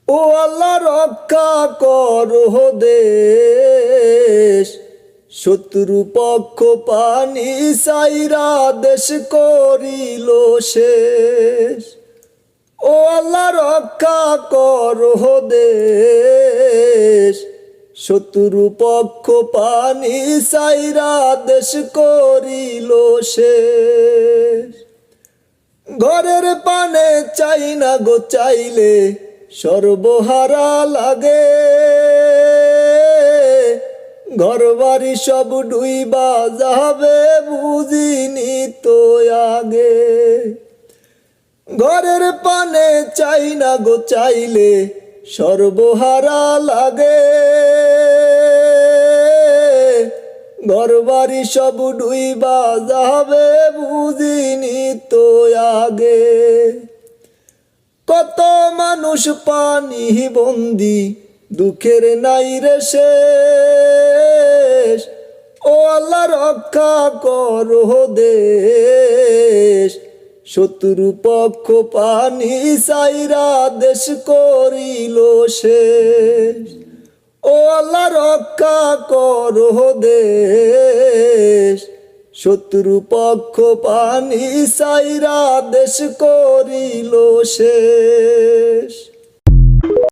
ও আল্লাহ রক্ষা করো দেশ, শত্রু পক্ষ পানি সাইরা দেশ করিল শেষ। ও আল্লাহ রক্ষা করো দেশ, শত্রু পক্ষ পানি সাইরা দেশ করিল শেষ। ঘরের পানে চাই না গো চাইলে সর্বহারা লাগে, ঘর বাড়ি সব ডুইবা যাবে বুঝিনি তো আগে। ঘরের পানে চাই না গো চাইলে সর্বহারা লাগে, ঘর বাড়ি সব ডুইবা যাবে বুঝিনি তো আগে। কত মানুষ পানি বন্দি দুঃখের নাই রে শেষ। ও আল্লাহ রক্ষা করো দেশ, শত্রু পক্ষ পানি সাইরা দেশ করিল শেষ। ও আল্লাহ রক্ষা করো দেশ, শত্রু পক্ষ পানি সাইরা দেশ করিল শেষ।